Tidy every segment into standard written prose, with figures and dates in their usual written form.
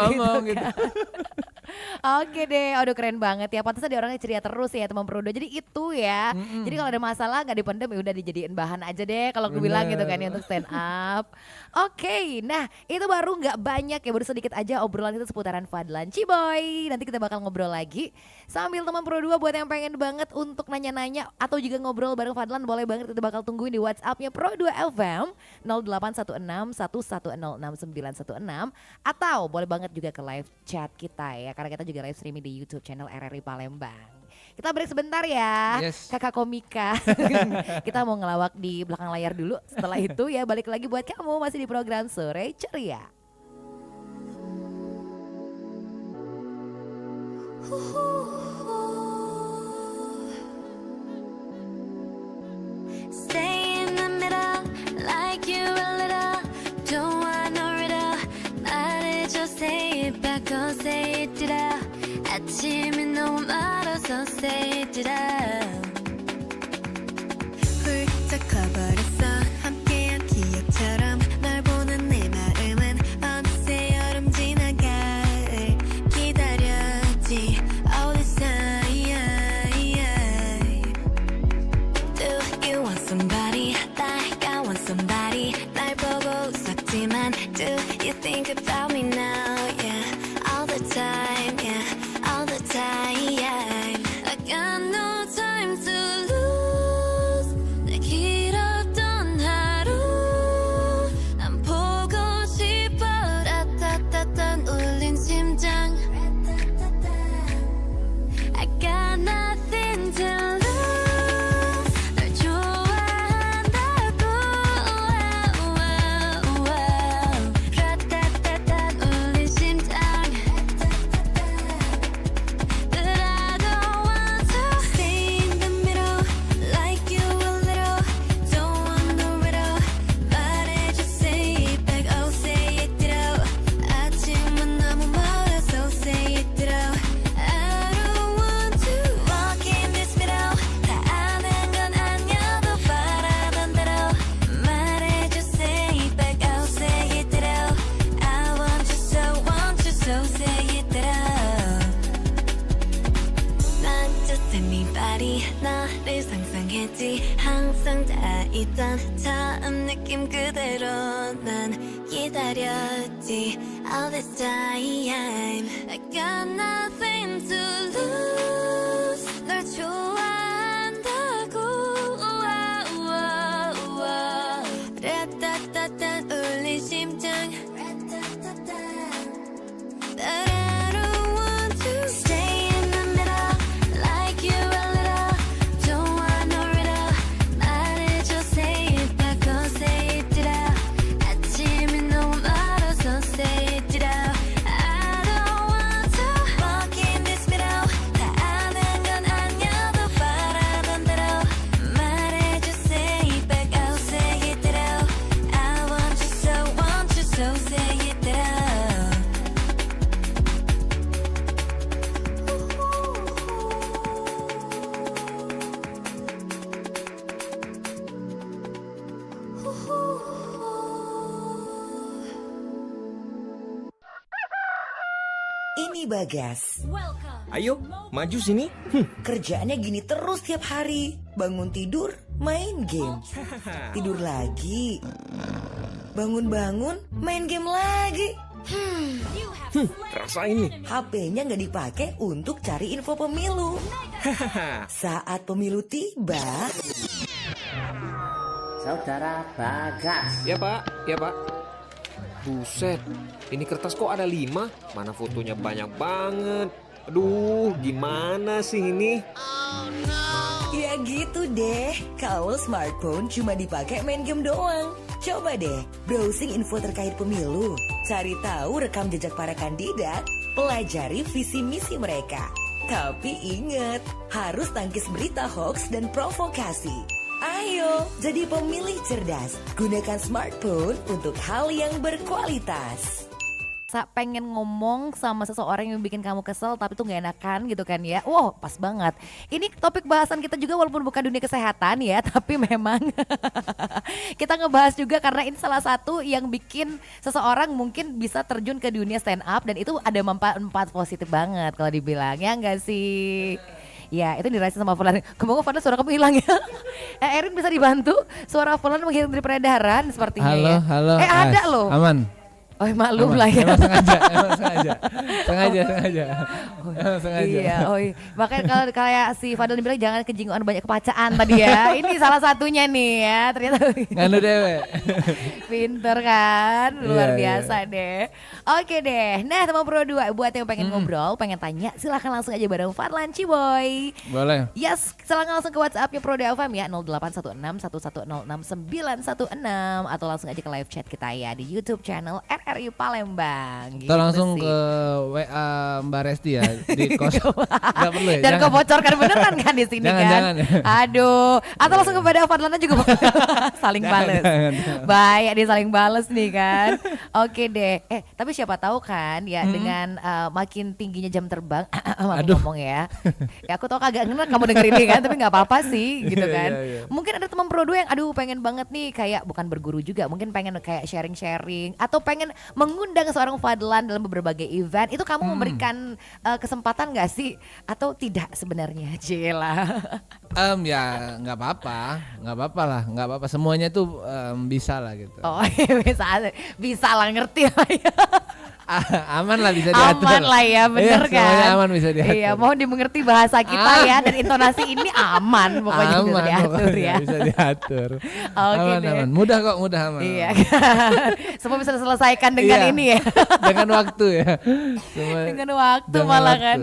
ngomong gitu. kan. Oke deh, aduh keren banget ya. Pantesan dia orangnya ceria terus ya teman Prodo. Jadi itu ya. Jadi kalau ada masalah nggak dipendam ya udah dijadiin bahan aja deh kalau aku bilang gitu kan ya untuk stand up. Oke, nah itu baru nggak banyak ya, baru sedikit aja obrolan itu seputaran Fadlan Ciboy. Nanti kita bakal ngobrol lagi sambil teman Pro 2 buat yang pengen banget untuk nanya-nanya atau juga ngobrol bareng Fadlan boleh banget, kita bakal tungguin di WhatsApp-nya Pro 2 FM 0816 116916 atau boleh banget juga ke live chat kita ya, karena kita juga live streaming di YouTube channel RRI Palembang. Kita break sebentar ya, Yes. kakak komika. Kita mau ngelawak di belakang layar dulu. Setelah itu ya balik lagi buat kamu masih di program Sore Ceria. Stay in the middle, like you a little. Don't want no riddle. 말해줘, say it back, go say it out. 아침이 너무 멀어서 say it out. 훌쩍 커버렸어, 함께한 기억처럼. 널 보는 내 마음은 어느새 여름 지나갈 기다렸지. All this time. Do you want somebody like I want somebody? 날 보고 웃었지만 do you think about me now? Yeah, all the time, yeah, all the time. I got no time to lose. 내 길었던 하루 난 보고 싶어. 라타타타 울린 심장. I got nothing to lose. 널 좋아한다고. 라타타타 울린 심장. But I don't want to stay in the middle, like you a little. Don't want no riddle. 말해줘, say it back, oh say it out. 아침은 너무 멀어서 say it out. I don't want to walk in this middle. 다 아는 건 아니어도 바라던 대로. 말해줘, say it back, oh say it out. I want you so say it out. 난 just anybody. 너를 상상했지. 항상 다 있던 처음 느낌 그대로 난 기다렸지. All this time I got nothing to lose. 널 좋아한다고. 라따따따 울린 심장. But I don't want to stay in the middle, like you a little. Don't want no riddle. 말해줘, say it back, go say it out. 아침이 너무 멀어서 say it out. I don't want to walk in this middle. 다 아는 건 아니어도 바라던 대로. 말해줘, say it back, oh say it out. I want you so say it out. Ini Bagas, Ayo, maju sini. kerjaannya gini terus tiap hari. Bangun tidur, main game. Tidur lagi. Bangun-bangun, main game lagi. Rasain nih. HP-nya nggak dipakai untuk cari info pemilu. Saat pemilu tiba, Saudara Bagas. Ya Pak, ya Pak. Buset, ini kertas kok ada 5? Mana fotonya banyak banget. Aduh, gimana sih ini? ya gitu deh. Kalau smartphone cuma dipakai main game doang. Coba deh browsing info terkait pemilu. Cari tahu rekam jejak para kandidat. Pelajari visi misi mereka. Tapi ingat, harus tangkis berita hoax dan provokasi. Ayo, jadi pemilih cerdas. Gunakan smartphone untuk hal yang berkualitas. pengen ngomong sama seseorang yang bikin kamu kesel tapi tuh gak enakan gitu kan ya. Wow, pas banget. Ini topik bahasan kita juga walaupun bukan dunia kesehatan ya, tapi memang kita ngebahas juga karena ini salah satu yang bikin seseorang mungkin bisa terjun ke dunia stand up dan itu ada manfaat positif banget kalau dibilang, ya enggak sih? Ya itu dirasain sama Fadlan. Kemoga Fadlan suara kamu hilang ya. Erin bisa dibantu suara Fadlan menghilang dari peredaran sepertinya Halo, ya. halo. Ada loh. Aman. Oh maklum Aman. lah ya. Emang sengaja, emang sengaja. Emang sengaja. Iya, makanya kalau kayak si Fadlan bilang jangan kejinguan banyak kepacaan tadi ya. Ini salah satunya nih ya, ternyata. Nganu dewe. Pinter kan, luar Iya, biasa deh. Oke deh, nah teman Pro 2 buat yang pengen ngobrol, pengen tanya, silahkan langsung aja bareng Fadlan Ciboy. Boleh. Yes, silahkan langsung ke WhatsApp-nya Pro FM ya 0816 1106 916 atau langsung aja ke live chat kita ya di YouTube channel RRI Palembang. Kita langsung sih. ke WA Mbak Resti ya di kos. Gak perlu ya. Dan jangan. kau bocorkan beneran kan di sini Jangan, kan? jangan. Aduh, atau langsung kepada Fadlana juga boleh. Saling bales. jangan. Baik, dia saling bales nih kan. Oke deh. Tapi siapa tahu kan ya dengan makin tingginya jam terbang, aku Aduh. ngomong ya. Ya aku tau kagak ngenak kamu denger ini kan, tapi nggak apa-apa sih gitu Iya, kan. iya, iya. Mungkin ada teman Pro 2 yang aduh pengen banget nih kayak bukan berguru juga, mungkin pengen kayak sharing-sharing atau pengen mengundang seorang Fadlan dalam berbagai event. Itu kamu memberikan kesempatan gak sih atau tidak sebenarnya? Cila. Ya nggak apa-apa lah, nggak apa-apa. Semuanya tuh bisa lah gitu. Oh bisa lah, ngerti lah ya. Aman lah bisa diatur. Aman lah ya, bener Iya, semuanya kan? aman bisa diatur. Iya, mohon dimengerti bahasa kita ya dan intonasi ini aman pokoknya bisa Aman, diatur pokoknya ya. bisa diatur. Oke Aman, deh. aman. Mudah kok, mudah aman. Iya kan? Semua bisa diselesaikan dengan Iya. ini ya. Dengan waktu ya. Semua Dengan waktu dengan malah waktu. kan.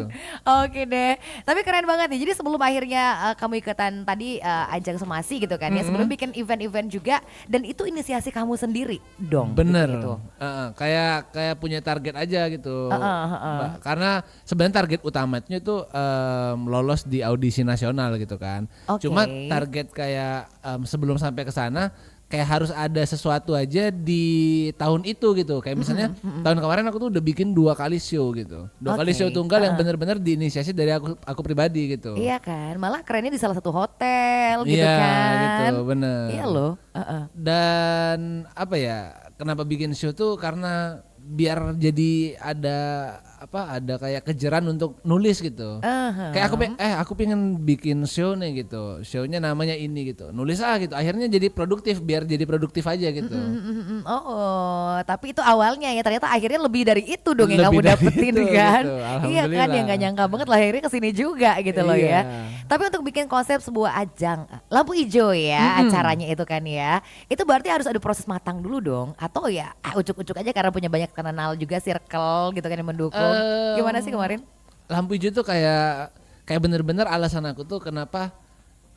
Oke deh. Tapi keren banget nih. Jadi sebelum akhirnya kamu ikutan tadi ajang somasi gitu kan ya. Sebelum bikin event-event juga dan itu inisiasi kamu sendiri dong. Bener. Gitu. Kayak punya target aja gitu. Heeh. Karena sebenarnya target utamanya itu lolos di audisi nasional gitu kan. Oke. Cuma target kayak sebelum sampai ke sana kayak harus ada sesuatu aja di tahun itu gitu. Kayak misalnya tahun kemarin aku tuh udah bikin 2 kali show gitu. 2 kali Oke. show tunggal yang benar-benar diinisiasi dari aku pribadi gitu. Iya kan. Malah kerennya di salah satu hotel gitu Iya, kan. gitu, bener. Iya loh. Heeh. Dan apa ya? Kenapa bikin show tuh karena biar jadi ada kayak kejeran untuk nulis gitu. Kayak aku pengen bikin show nih gitu. Show-nya namanya ini gitu. Nulis gitu. Akhirnya jadi produktif biar jadi produktif aja gitu. Tapi itu awalnya ya ternyata akhirnya lebih dari itu dong yang kamu Lebih dari dapetin itu, kan. gitu. Iya kan Alhamdulillah. yang gak nyangka banget lah akhirnya kesini juga gitu loh ya. Iya. Tapi untuk bikin konsep sebuah ajang lampu hijau ya acaranya itu kan ya. Itu berarti harus ada proses matang dulu dong. Atau ya ucuk-ucuk aja karena punya banyak kenal juga circle gitu kan yang mendukung. Gimana sih kemarin? Lampu hijau tuh kayak bener-bener alasan aku tuh kenapa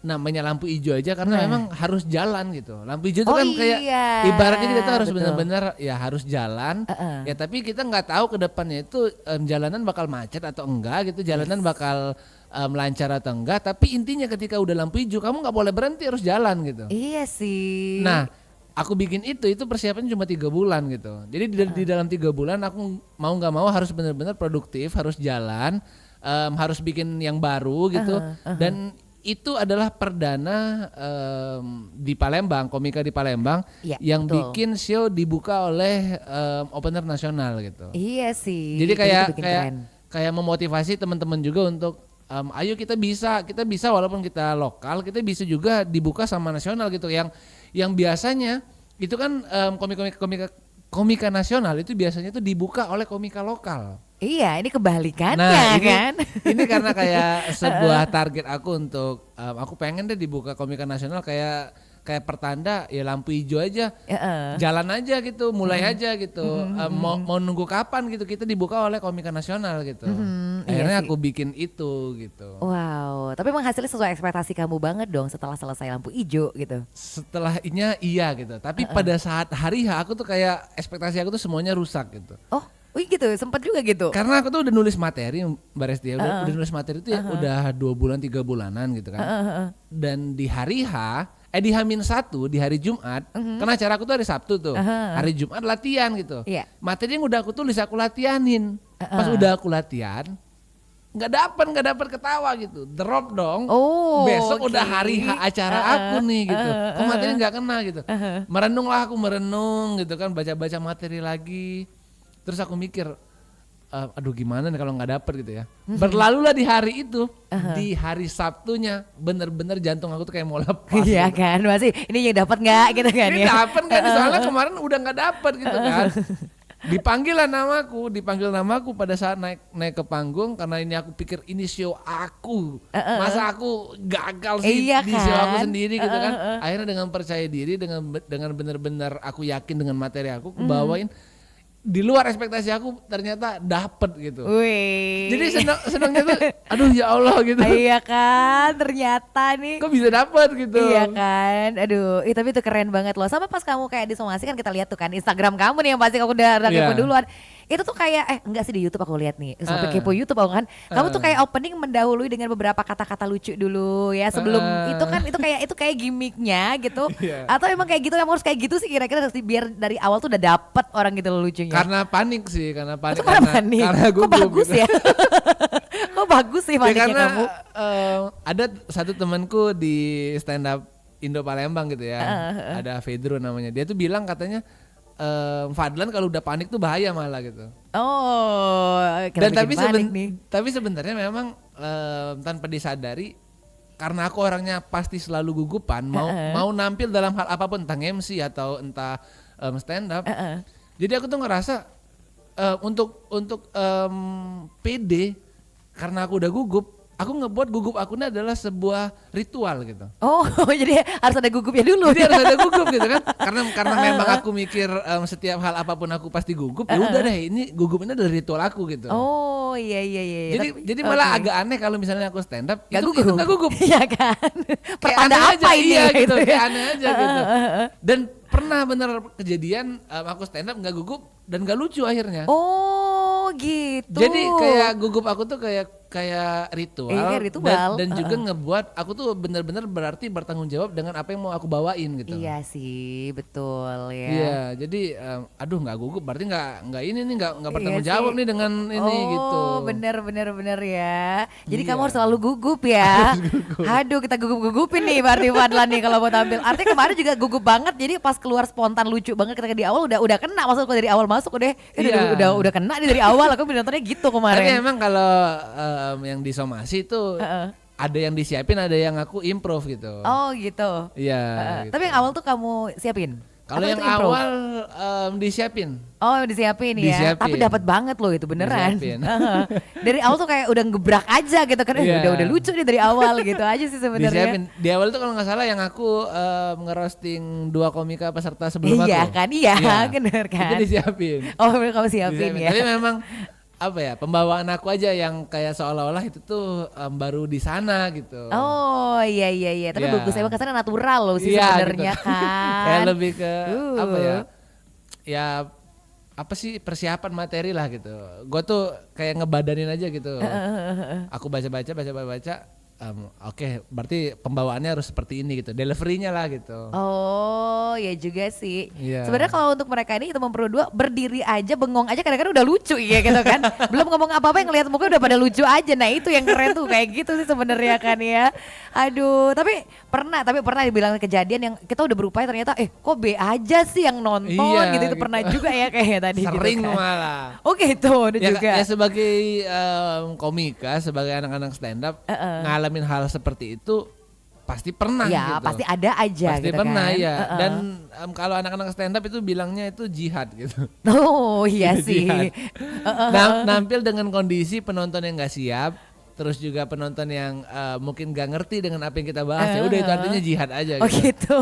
namanya lampu hijau aja karena memang harus jalan gitu. Lampu hijau tuh Oh kan kayak iya, ibaratnya kita tuh harus betul. bener-bener ya harus jalan. Ya tapi kita nggak tahu ke depannya itu jalanan bakal macet atau enggak gitu. Jalanan bakal lancar atau enggak. Tapi intinya ketika udah lampu hijau kamu nggak boleh berhenti, harus jalan gitu. Iya sih. Nah, aku bikin itu persiapannya cuma 3 bulan gitu. Jadi di dalam 3 bulan aku mau nggak mau harus benar-benar produktif, harus jalan, harus bikin yang baru gitu. Dan itu adalah perdana di Palembang, komika di Palembang Ya, yang betul. bikin show dibuka oleh opener nasional gitu. Iya sih. Jadi itu bikin keren. kayak memotivasi teman-teman juga untuk ayo kita bisa walaupun kita lokal, kita bisa juga dibuka sama nasional gitu. Yang biasanya itu kan komika nasional itu biasanya itu dibuka oleh komika lokal. Iya, ini kebalikannya Nah, kan. ini karena kayak sebuah target aku untuk aku pengen deh dibuka komika nasional kayak pertanda ya lampu hijau aja. Jalan aja gitu, mulai aja gitu. Mau nunggu kapan gitu kita dibuka oleh komika nasional gitu. Akhirnya iya sih. aku bikin itu gitu. Wow, tapi menghasilnya sesuai ekspektasi kamu banget dong setelah selesai lampu hijau gitu. Setelahnya iya gitu. Tapi pada saat hari H aku tuh kayak ekspektasi aku tuh semuanya rusak gitu. Oh, wih gitu, sempat juga gitu. Karena aku tuh udah nulis materi Mbak Resti ya, udah nulis materi itu ya udah 2 bulan 3 bulanan gitu kan. Dan di hari H di H-1 di hari Jumat, karena acara aku tuh hari Sabtu tuh, hari Jumat latihan gitu. Iya. Materi yang udah aku tulis aku latihanin. Pas udah aku latihan, nggak dapat ketawa gitu, drop dong. Oh, Besok oke. udah hari acara aku nih gitu, kok materi nggak kena gitu. Merenung gitu kan, baca materi lagi, terus aku mikir, aduh gimana nih kalau nggak dapet gitu ya. Berlalulah di hari itu, di hari Sabtunya bener-bener jantung aku tuh kayak mau lepas. Iya gitu. kan, masih ini yang dapat nggak gitu kan Ini ya? dapet nggak nih, soalnya kemarin udah nggak dapet gitu kan. Dipanggil namaku pada saat naik ke panggung, karena ini aku pikir ini show aku, masa aku gagal sih Iya di show aku kan? sendiri gitu kan. Akhirnya dengan percaya diri, dengan benar-benar aku yakin dengan materi aku bawain di luar ekspektasi aku, ternyata dapet gitu. Wih. Jadi senangnya tuh, aduh ya Allah gitu. Iya kan, ternyata nih. Kok bisa dapet gitu? Iya kan, aduh, tapi itu keren banget loh. Sama pas kamu kayak disomasi kan kita lihat tuh kan Instagram kamu nih yang pasti aku udah kepo Iya. duluan. Itu tuh kayak enggak sih di YouTube aku lihat nih. Sampai kepo YouTube aku kan. Kamu tuh kayak opening mendahului dengan beberapa kata-kata lucu dulu ya sebelum itu kan itu kayak gimmicknya gitu. Iya. Atau emang kayak gitu yang harus kayak gitu sih kira-kira biar dari awal tuh udah dapet orang gitu loh lucunya. Karena panik sih, karena panik. Itu karena panik. Karena Kok gugup bagus gitu. ya? Kok bagus sih Ya paniknya karena kamu? ada satu temanku di stand up Indo Palembang gitu ya, ada Fedro namanya. Dia tuh bilang katanya Fadlan kalau udah panik tuh bahaya malah gitu. Oh, Dan kenapa bikin panik nih? tapi sebenarnya memang tanpa disadari, karena aku orangnya pasti selalu gugupan, mau nampil dalam hal apapun, entah MC atau entah stand up. Jadi aku tuh ngerasa untuk pede, karena aku udah gugup, aku ngebuat gugup aku ini adalah sebuah ritual gitu. Oh, jadi harus ada gugupnya dulu. Jadi harus ada gugup gitu kan? Karena memang aku mikir setiap hal apapun aku pasti gugup. Ya udah deh, ini gugup ini adalah ritual aku gitu. Oh, iya. Jadi malah agak aneh kalau misalnya aku stand up Gak itu gugup. nggak gugup. Iya kan? Kayak Pertanda aneh apa aja, ini? iya gitu, ya? kayak aneh aja gitu. Dan pernah bener kejadian aku stand up nggak gugup dan nggak lucu akhirnya. Oh, gitu. Jadi kayak gugup aku tuh kayak ritual, Iya, kayak ritual. dan juga ngebuat aku tuh bener-bener berarti bertanggung jawab dengan apa yang mau aku bawain gitu. Iya sih, betul ya. Iya, jadi aduh nggak gugup berarti nggak ini nih nggak Iya bertanggung sih. jawab nih dengan ini gitu. Oh, bener ya. Jadi Iya. kamu harus selalu gugup ya. Aduh, kita gugup-gugupin nih berarti Fadlan nih kalau mau tampil. Artinya kemarin juga gugup banget. Jadi pas keluar spontan lucu banget ketika di awal udah kena, maksudku dari awal masuk Iya. udah kena nih dari awal. Aku nontonnya gitu Tapi kemarin. emang kalau yang di somasi itu ada yang disiapin, ada yang aku improve gitu. Oh gitu. Iya. gitu. Tapi yang awal tuh kamu siapin? Kalau Atau yang itu improve? awal disiapin. Oh disiapin ya. Disiapin. Tapi dapat banget loh itu beneran. Disiapin. Dari awal tuh kayak udah ngebrak aja gitu kan. Iya. Udah lucu nih dari awal gitu aja sih sebenarnya. Disiapin. Di awal tuh kalau nggak salah yang aku ngerosting 2 komika peserta sebelum Iya aku. kan, iya bener kan. Itu disiapin. Oh bener kamu siapin Disiapin. ya. Tapi memang apa ya, pembawaan aku aja yang kayak seolah-olah itu tuh baru di sana gitu. Oh iya. Tapi Iya. bagus emang kesannya natural loh sih Iya, sebenarnya gitu. kan. Kayak lebih ke apa ya? Uh. Ya apa sih, persiapan materi lah gitu. Gue tuh kayak ngebadanin aja gitu. Aku baca. Oke, berarti pembawaannya harus seperti ini gitu. Deliverynya lah gitu. Oh ya juga sih. Iya. Sebenarnya kalau untuk mereka ini teman berdua berdiri aja bengong aja kadang-kadang udah lucu ya gitu kan. Belum ngomong apa-apa yang ngeliat muka udah pada lucu aja. Nah itu yang keren tuh kayak gitu sih sebenarnya kan ya. Aduh tapi pernah dibilang kejadian yang kita udah berupaya ternyata kok B aja sih yang nonton Iya, gitu. Itu gitu. pernah juga ya kayaknya tadi Sering gitu kan. malah. Oh gitu ada Ya, juga. ya sebagai komika, sebagai anak-anak stand up, ngalamin hal seperti itu pasti pernah Ya gitu. pasti ada aja Pasti gitu pernah kan. ya. Dan kalau anak-anak stand up itu bilangnya itu jihad gitu. Oh iya sih. Jihad. Nampil dengan kondisi penonton yang nggak siap, terus juga penonton yang mungkin gak ngerti dengan apa yang kita bahas, ya udah itu artinya jihad aja Oh gitu. gitu.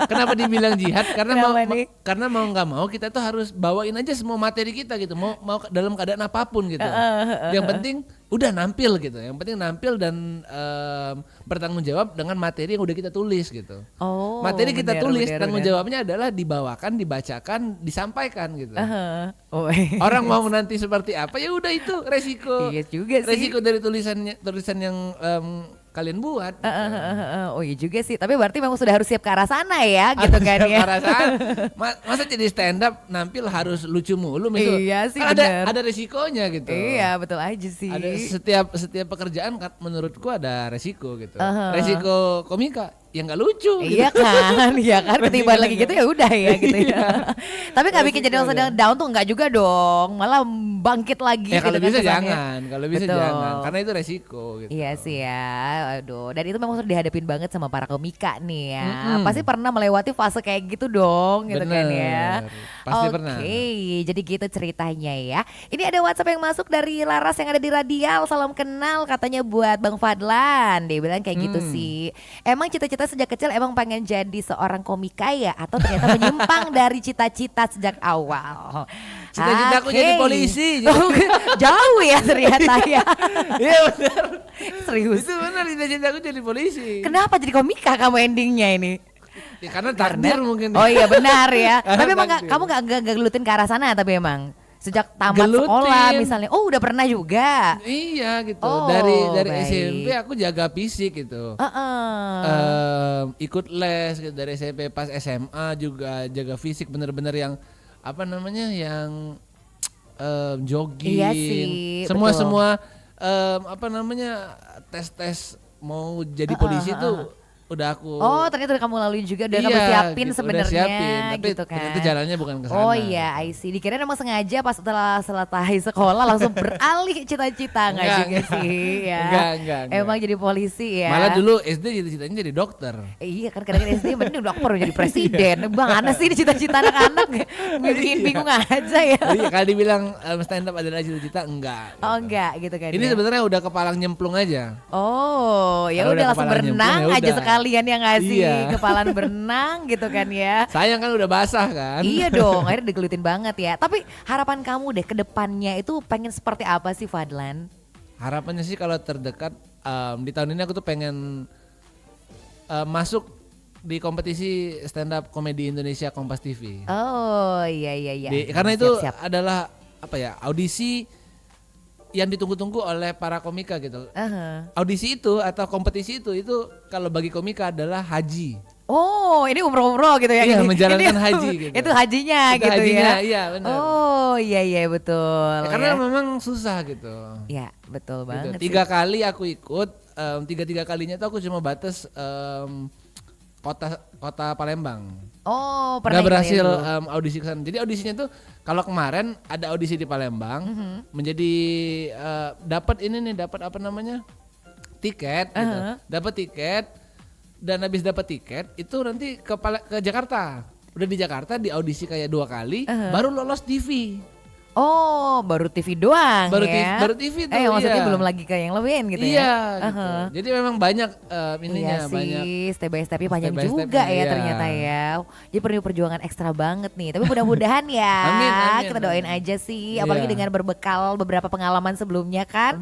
Kenapa dibilang jihad? Karena Kenapa nih? karena mau nggak mau kita tuh harus bawain aja semua materi kita gitu. Mau dalam keadaan apapun gitu. Yang penting udah nampil gitu. Yang penting nampil dan bertanggung jawab dengan materi yang udah kita tulis gitu. Oh, Materi kita bener, tulis, bener, tanggung bener. jawabnya adalah dibawakan, dibacakan, disampaikan gitu. Oh, Orang mau nanti seperti apa ya udah itu resiko. Iya juga sih. Resiko dari tulisan yang kalian buat. Oh iya juga sih, tapi berarti memang sudah harus siap ke arah sana ya, gitu kan ya. Perasaan masa jadi stand up nampil harus lucu mulu itu. Iya sih, kan bener. ada resikonya gitu. Iya betul aja sih. Ada setiap pekerjaan menurutku ada resiko gitu. Resiko komika yang nggak lucu. Iya gitu. kan, iya kan ketiban lagi gitu ya udah ya gitu ya. Tapi nggak bikin jadi Resiko orang down tuh nggak juga dong, malah bangkit lagi. Ya kalau gitu kan bisa kesannya. jangan, kalau bisa Betul. jangan, karena itu resiko gitu. Iya sih ya, aduh. Dan itu memang sudah dihadapin banget sama para komika nih ya. Pasti pernah melewati fase kayak gitu dong, gitu kan ya. Bener, pasti pernah. Oke, jadi gitu ceritanya ya. Ini ada WhatsApp yang masuk dari Laras yang ada di Radial. Salam kenal katanya buat Bang Fadlan. Dia bilang kayak gitu sih. Emang cita-cita sejak kecil emang pengen jadi seorang komika ya, atau ternyata menyimpang dari cita-cita sejak awal? Cita-citaku Oke. jadi polisi. Oh, jauh ya ternyata ya. Iya benar. Serius. Itu benar, cita-citaku jadi polisi. Kenapa jadi komika kamu endingnya ini? Ya, karena takdir mungkin. Oh iya benar ya. Karena Tapi emang takdir. kamu nggak gelutin ke arah sana tapi emang sejak tamat Gelutin. sekolah misalnya. Oh udah pernah juga. Iya gitu. Oh, dari baik. SMP aku jaga fisik gitu. Ikut les gitu. Dari SMP pas SMA juga jaga fisik, bener-bener yang apa namanya yang jogging. Iya sih, Semua betul. apa namanya tes mau jadi polisi tuh udah aku. Oh ternyata udah kamu lalui juga, udah kamu Iya, siapin gitu, udah sebenarnya siapin, tapi gitu kan. ternyata jalannya bukan ke sana. Oh iya, I see. Dikira emang sengaja pas setelah selesai sekolah langsung beralih cita-cita nggak Enggak, juga enggak. sih ya. Enggak. Emang jadi polisi ya. Malah dulu SD cita-citanya jadi dokter. Iya kan kadang-kadang SD mending dokter jadi presiden. Bang Ana sih cita-cita anak-anak bikin bingung aja ya. Iya, kalau dibilang stand up adalah cita-cita, enggak. Oh enggak gitu kan. Ini ya. sebenarnya udah kepalang nyemplung aja. Oh ya Kalau udah udah langsung kepala berenang nyemplung, ya aja udah. sekalian ya nggak sih, Iya. kepalan berenang gitu kan ya. Sayang kan udah basah kan. Iya dong, akhirnya digelutin banget ya. Tapi harapan kamu deh ke depannya itu pengen seperti apa sih Fadlan? Harapannya sih kalau terdekat di tahun ini aku tuh pengen masuk di kompetisi stand up komedi Indonesia Kompas TV. Oh iya. Karena itu Siap. adalah apa ya, audisi yang ditunggu-tunggu oleh para komika gitu. Audisi itu atau kompetisi itu kalau bagi komika adalah haji. Oh ini umroh-umroh gitu ya. Iya, Ini- menjalankan ini- haji gitu. Itu hajinya Itu gitu hajinya, ya. iya, benar. Oh iya betul. Ya, karena ya. memang susah gitu. Ya betul Gitu. banget. 3 kali aku ikut, 3 kalinya tuh aku cuma batas kota Palembang. Oh pernah Nggak berhasil ikut ya dulu? audisi ke sana. Jadi audisinya tuh kalau kemarin ada audisi di Palembang, menjadi dapat apa namanya, tiket, gitu. Dapat tiket, dan habis dapat tiket itu nanti ke Jakarta. Udah di Jakarta di audisi kayak 2 kali, baru lolos TV. Oh baru TV doang Baru ya. baru TV tuh. Maksudnya iya. belum lagi ke yang lain gitu Iya, ya. gitu. Jadi memang banyak ininya, Iya banyak. sih, step by stepnya panjang Step by juga stepnya, ya iya. ternyata ya. Jadi perlu perjuangan ekstra banget nih. Tapi mudah-mudahan ya, Amin, kita doain aja sih. Iya. Apalagi dengan berbekal beberapa pengalaman sebelumnya kan.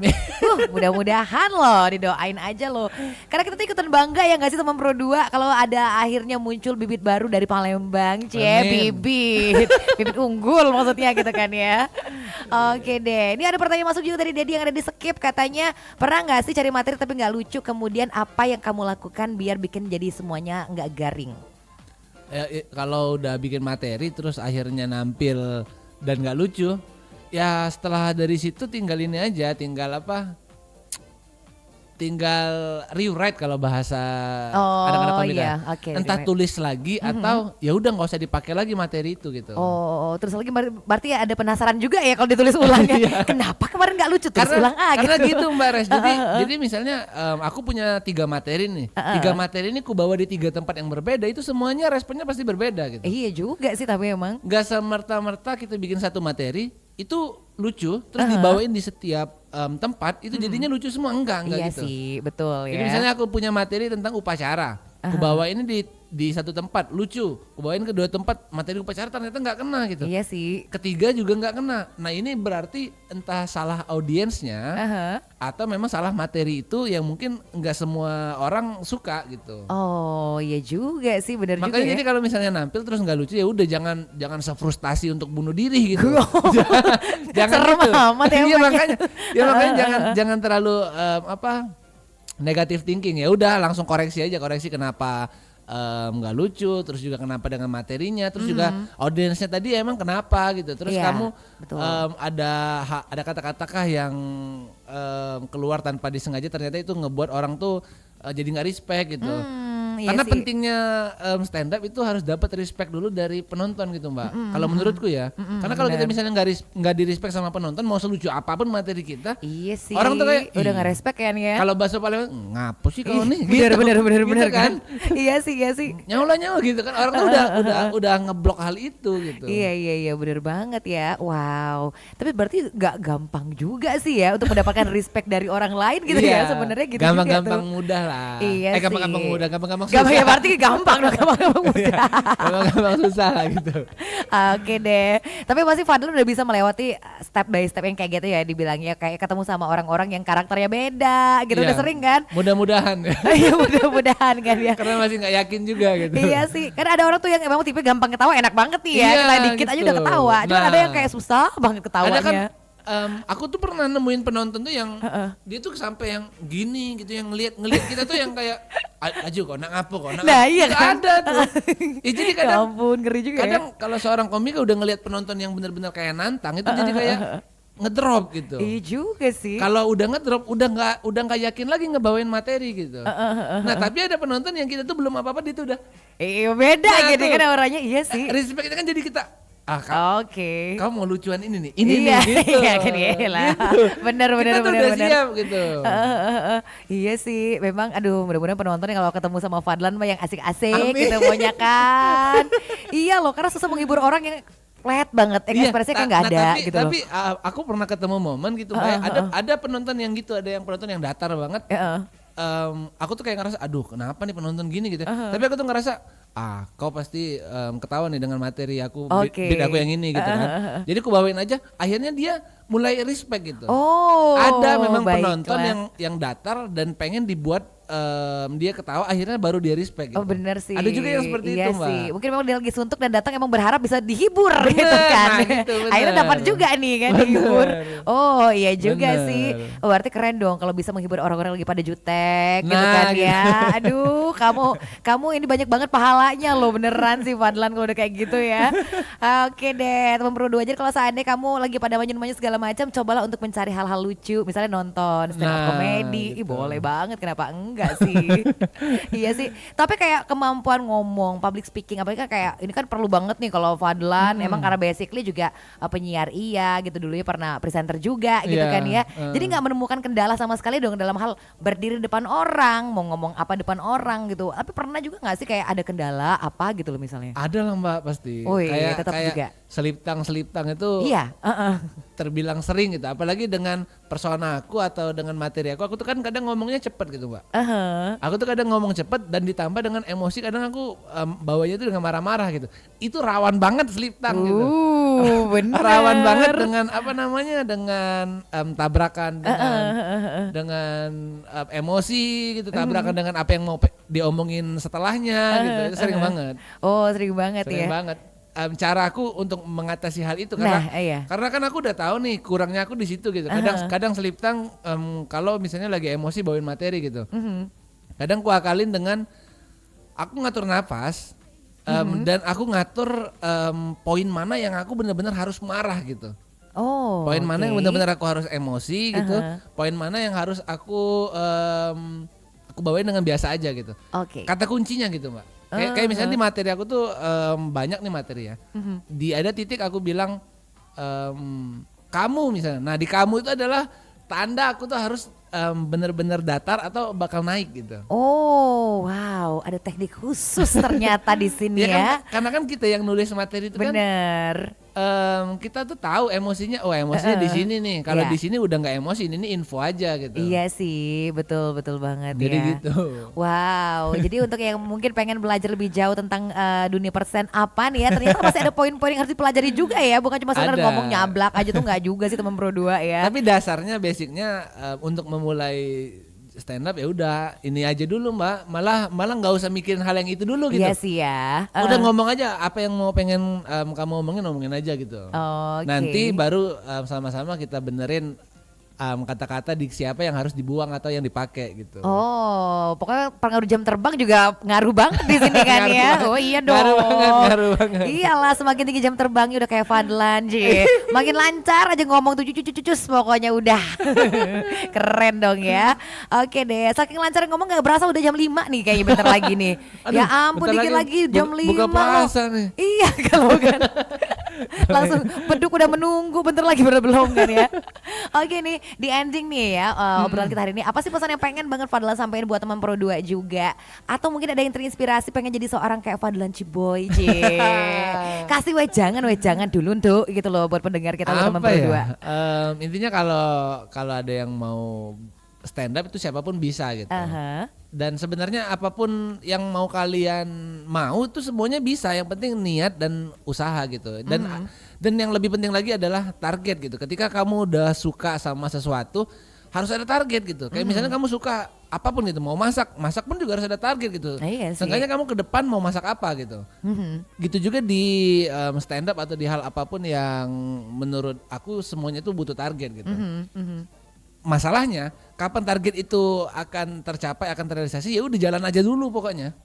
Mudah-mudahan loh, didoain aja loh. Karena kita tuh ikutan bangga ya nggak sih teman Pro 2 kalau ada akhirnya muncul bibit baru dari Palembang, Amin. bibit unggul maksudnya gitu kan ya. Oke deh, ini ada pertanyaan masuk juga dari Dedi yang ada di Skip, katanya pernah nggak sih cari materi tapi nggak lucu, kemudian apa yang kamu lakukan biar bikin jadi semuanya nggak garing? Kalau udah bikin materi terus akhirnya nampil dan nggak lucu, ya setelah dari situ tinggal ini aja, tinggal rewrite kalau bahasa anak-anak komika. iya, oke, Entah rewrite. tulis lagi atau ya udah nggak usah dipakai lagi materi itu gitu. Oh, terus lagi berarti ada penasaran juga ya kalau ditulis ulang ya. Kenapa kemarin nggak lucu, tulis ulang karena gitu. gitu Mbak Res. Jadi misalnya aku punya 3 materi nih. 3 materi ini ku bawa di 3 tempat yang berbeda, itu semuanya responnya pasti berbeda gitu. Iya juga sih tapi emang. Gak semerta-merta kita bikin satu materi itu lucu terus dibawain di setiap tempat itu jadinya lucu semua, enggak Iya gitu. sih, betul ya. Jadi misalnya aku punya materi tentang upacara, aku bawa ini di satu tempat lucu, aku bawain ke 2 tempat materi upacara ternyata nggak kena gitu. Iya sih. Ketiga juga nggak kena. Nah ini berarti entah salah audiensnya atau memang salah materi itu yang mungkin nggak semua orang suka gitu. Oh, iya juga sih, benar juga Makanya ya. jadi kalau misalnya nampil terus nggak lucu ya udah jangan sefrustasi untuk bunuh diri gitu. jangan Serem gitu. amat ya, Iya Pak. makanya jangan terlalu negative thinking, ya udah langsung koreksi kenapa nggak lucu, terus juga kenapa dengan materinya, terus juga audiensnya tadi emang kenapa gitu, terus Iya, kamu betul. ada kata-kata kah yang keluar tanpa disengaja ternyata itu ngebuat orang tuh jadi nggak respect gitu. Iya Karena sih. pentingnya stand up itu harus dapat respect dulu dari penonton gitu Mbak. Kalau menurutku ya, karena kalau kita misalnya nggak di respect sama penonton, mau selucu apapun materi kita, Iya sih. orang tuh kayak, udah "Ih, nggak respect kan ya. kalau bahasa Palembang ngapa sih kau nih? Bener Gitu. bener Gitu kan. Iya sih. Nyawa gitu kan, orang tuh udah ngeblok hal itu gitu. Iya bener banget ya. Wow. Tapi berarti nggak gampang juga sih ya untuk mendapatkan respect dari orang lain gitu ya sebenarnya gitu. Gampang-gampang juga tuh. mudah lah. Iya gampang-gampang sih. mudah, gampang-gampang susah. Gampang ya berarti gampang dong, gampang mudah. Gampang-gampang susah lah gitu. Oke deh. Tapi pasti Fadlan udah bisa melewati step by step yang kayak gitu ya, dibilangnya kayak ketemu sama orang-orang yang karakternya beda gitu. Iya. Udah sering kan? Mudah-mudahan. Iya mudah-mudahan kan ya. Karena masih nggak yakin juga gitu. Iya sih, kan ada orang tuh yang emang tipe gampang ketawa, enak banget nih ya, Iya, kena dikit aja gitu. udah ketawa. Cuma Nah. ada yang kayak susah banget ketawanya. Ada kan aku tuh pernah nemuin penonton tuh yang dia tuh sampai yang gini gitu, yang ngelihat kita tuh yang kayak aju kok nak ngapo kok nak Nah, ngapo." iya Itu kan? ada tuh. Jadi Ya kadang ampun, ngeri juga kadang kalau seorang komika udah ngelihat penonton yang benar-benar kayak nantang itu jadi kayak ngedrop gitu. ya. Iya juga sih. Kalau udah ngedrop udah nggak yakin lagi ngebawain materi gitu. Nah, tapi ada penonton yang kita tuh belum apa-apa dia tuh udah Iya beda Nah, gitu tuh. kan orangnya, iya sih. respect itu kan jadi kita Oke. kamu mau lucuan ini nih. Ini Iya, nih gitu. iya kan iya lah. Gitu. Bener. Kita tuh udah siap gitu. Iya sih, memang aduh mudah-mudahan penonton yang kalau ketemu sama Fadlan mah yang asik-asik Amin. gitu maunya kan. Iya loh, karena susah menghibur orang yang flat banget, yang Iya, ekspresinya kan nggak ada gitu tapi loh. aku pernah ketemu momen gitu Mbak. Ada penonton yang gitu, ada yang penonton yang datar banget. Aku tuh kayak ngerasa aduh kenapa nih penonton gini gitu. Tapi aku tuh ngerasa kau pasti ketawa nih dengan materi aku Oke. beda aku yang ini gitu kan. Jadi aku bawain aja, akhirnya dia mulai respect gitu. Oh, Ada memang baiklah. penonton yang datar dan pengen dibuat dia ketawa, akhirnya baru dia respect gitu. Oh bener sih. Ada juga yang seperti iya itu Mbak. sih. Mungkin memang dia lagi suntuk dan datang emang berharap bisa dihibur Bener, gitu kan. nah gitu, bener. Akhirnya dapat juga nih kan dihibur. Oh iya juga Bener. sih. Oh, berarti keren dong kalau bisa menghibur orang-orang lagi pada jutek gitu Nah, kan gitu. ya. Aduh kamu ini banyak banget pahalanya loh beneran sih Fadlan kalau udah kayak gitu ya. Oke deh teman Pro 2 aja kalau seandainya kamu lagi pada manyun-manyun segala macam, cobalah untuk mencari hal-hal lucu. Misalnya nonton stand up Nah, komedi. Ih gitu. boleh banget, kenapa enggak sih. Iya sih. Tapi kayak kemampuan ngomong, public speaking, apalagi kan kayak ini kan perlu banget nih kalau Fadlan. Emang karena basically juga penyiar iya gitu, dulunya pernah presenter juga gitu Iya, kan ya. Jadi nggak menemukan kendala sama sekali dong dalam hal berdiri depan orang, mau ngomong apa depan orang gitu. Tapi pernah juga nggak sih kayak ada kendala apa gitu loh misalnya? Ada lah Mbak pasti. Oh iya, tetap juga. Seliptang itu Iya, terbilang sering gitu. Apalagi dengan persona aku atau dengan materi aku tuh kan kadang ngomongnya cepet gitu Mbak. Aku tuh kadang ngomong cepet dan ditambah dengan emosi, kadang aku bawanya itu dengan marah-marah gitu. Itu rawan banget seliptang gitu. Bener. Rawan banget dengan apa namanya, dengan tabrakan dengan emosi gitu, tabrakan dengan apa yang mau diomongin setelahnya gitu. Itu sering banget. Oh sering banget Sering ya. banget. Cara aku untuk mengatasi hal itu Nah, iya. karena kan aku udah tahu nih kurangnya aku di situ gitu. Kadang seliptang kalau misalnya lagi emosi bawain materi gitu. Kadang ku akalin dengan aku ngatur nafas dan aku ngatur poin mana yang aku benar-benar harus marah gitu. Oh. Poin mana yang oke. benar-benar aku harus emosi gitu. Poin mana yang harus aku bawain dengan biasa aja gitu. Oke. Kata kuncinya gitu Mbak. Kayak misalnya di materi aku tuh banyak nih materi ya. Di ada titik aku bilang kamu misalnya. Nah di kamu itu adalah tanda aku tuh harus bener-bener datar atau bakal naik gitu. Oh, wow, ada teknik khusus ternyata di sini Ya ya. kan, karena kan kita yang nulis materi itu kan Bener. kita tuh tahu emosinya. Oh emosinya di sini nih. Kalau Iya. di sini udah nggak emosi, ini info aja gitu. Iya sih, betul banget Jadi ya. gitu. Wow, jadi untuk yang mungkin pengen belajar lebih jauh tentang dunia persen apa nih ya, ternyata masih ada poin-poin yang harus dipelajari juga ya, bukan cuma sekedar Ada. ngomong nyablak aja tuh nggak juga sih teman Pro 2 ya. Tapi dasarnya basicnya untuk memulai stand up ya udah ini aja dulu Mbak. Malah nggak usah mikirin hal yang itu dulu gitu. Iya sih ya. Udah ngomong aja apa yang mau pengen kamu omongin aja gitu. Oke. Nanti baru sama-sama kita benerin kata-kata diksi apa yang harus dibuang atau yang dipakai gitu. Oh, pokoknya pengaruh jam terbang juga ngaruh banget di sini kan Ngaruh ya. banget. Oh iya dong. Ngaruh banget. Iyalah, semakin tinggi jam terbangnya udah kayak Fadlan, Ji. Makin lancar aja ngomong tuh cucus pokoknya udah. Keren dong ya. Oke deh, saking lancar ngomong gak berasa udah jam 5 nih kayaknya bentar lagi nih. Aduh, Ya ampun, bentar dikit lagi jam 5. buka puasa nih. Iya kalau kan. Langsung beduk udah menunggu, bentar lagi belum kan ya. Oke nih, di ending nih ya obrolan kita hari ini. Apa sih pesan yang pengen banget Fadlan sampaikan buat teman Pro 2 juga? Atau mungkin ada yang terinspirasi pengen jadi seorang kayak Fadlan Ciboy, J. Kasih wejangan dulu Nduk gitu loh buat pendengar kita buat teman Apa Pro ya? 2. Intinya kalau ada yang mau stand up itu siapapun bisa gitu. Aha. Dan sebenarnya apapun yang mau kalian mau itu semuanya bisa, yang penting niat dan usaha gitu. Dan yang lebih penting lagi adalah target gitu. Ketika kamu udah suka sama sesuatu harus ada target gitu. Kayak misalnya kamu suka apapun gitu, mau masak pun juga harus ada target gitu. Iya sih. Seenggaknya kamu ke depan mau masak apa gitu. Gitu juga di stand up atau di hal apapun yang menurut aku semuanya itu butuh target gitu. Masalahnya kapan target itu akan tercapai, akan terrealisasi, ya udah jalan aja dulu pokoknya.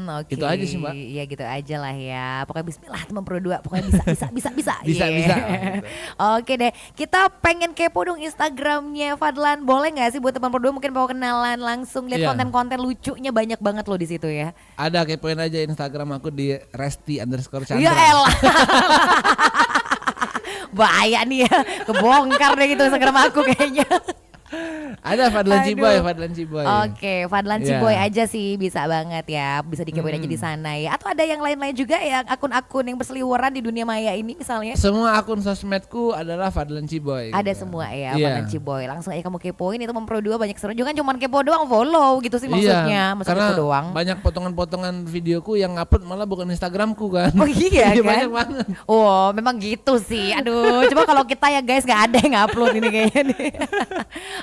Oke. Gitu aja sih, Mbak. Iya gitu aja lah ya. Pokoknya bismillah teman Pro 2. Pokoknya bisa. Bisa, Yeah. bisa. Oke deh. Kita pengen kepo dong Instagramnya Fadlan. Boleh nggak sih buat teman Pro 2 mungkin mau kenalan langsung lihat Iya. konten-konten lucunya banyak banget loh di situ ya. Ada, kepoin aja Instagram aku di Resti_Chandra. Ya elah. Bahaya nih ya. Kebongkar deh gitu Instagram aku kayaknya. Ada Fadlan Aduh. Ciboy. Oke, Fadlan Iya. Ciboy aja sih bisa banget ya, bisa dikepoin aja di sana ya. Atau ada yang lain-lain juga ya, akun-akun yang berseliweran di dunia maya ini misalnya? Semua akun sosmedku adalah Fadlan Ciboy. Ada gitu. semua ya, Iya. Fadlan Ciboy. Langsung aja kamu kepoin itu Mempro 2 banyak seru. Jangan cuma kepo doang, follow gitu sih maksudnya. Masa karena kepo doang. banyak potongan-potongan videoku yang upload malah bukan Instagramku kan. Oh iya kan? Banyak banget. Oh memang gitu sih. Aduh, coba kalau kita ya guys nggak ada yang upload ini kayaknya nih.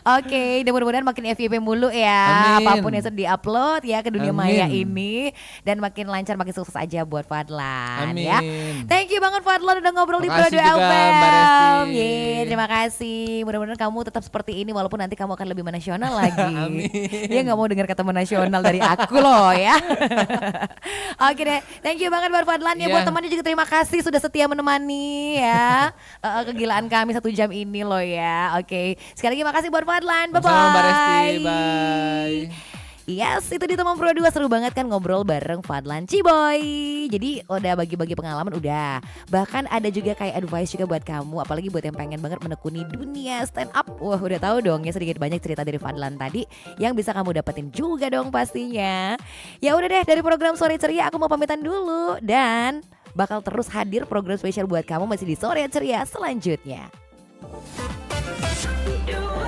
Oke, dan mudah-mudahan makin FYP mulu ya. Amin. Apapun yang sudah diupload ya ke dunia maya Amin. ini, dan makin lancar, makin sukses aja buat Fadlan Amin. ya. Thank you banget Fadlan udah ngobrol di Pro 2 Makasih juga, FM. Mbak Resti. Yeay, terima kasih. Mudah-mudahan kamu tetap seperti ini walaupun nanti kamu akan lebih menasional lagi. Amin. Dia nggak mau dengar kata menasional dari aku loh ya. Oke deh, thank you banget buat Fadlan ya. Iya. Buat temannya juga terima kasih sudah setia menemani ya kegilaan kami 1 jam ini loh ya. Oke, sekali lagi makasih buat Fadlan. Bye bye. Sama Mbak Resti, bye. Yes, itu di teman Pro 2 seru banget kan ngobrol bareng Fadlan Ciboy. Jadi udah bagi-bagi pengalaman udah. Bahkan ada juga kayak advice juga buat kamu, apalagi buat yang pengen banget menekuni dunia stand up. Wah, udah tahu dong ya sedikit banyak cerita dari Fadlan tadi yang bisa kamu dapetin juga dong pastinya. Ya udah deh, dari program Sore Ceria aku mau pamitan dulu dan bakal terus hadir program spesial buat kamu masih di Sore Ceria selanjutnya.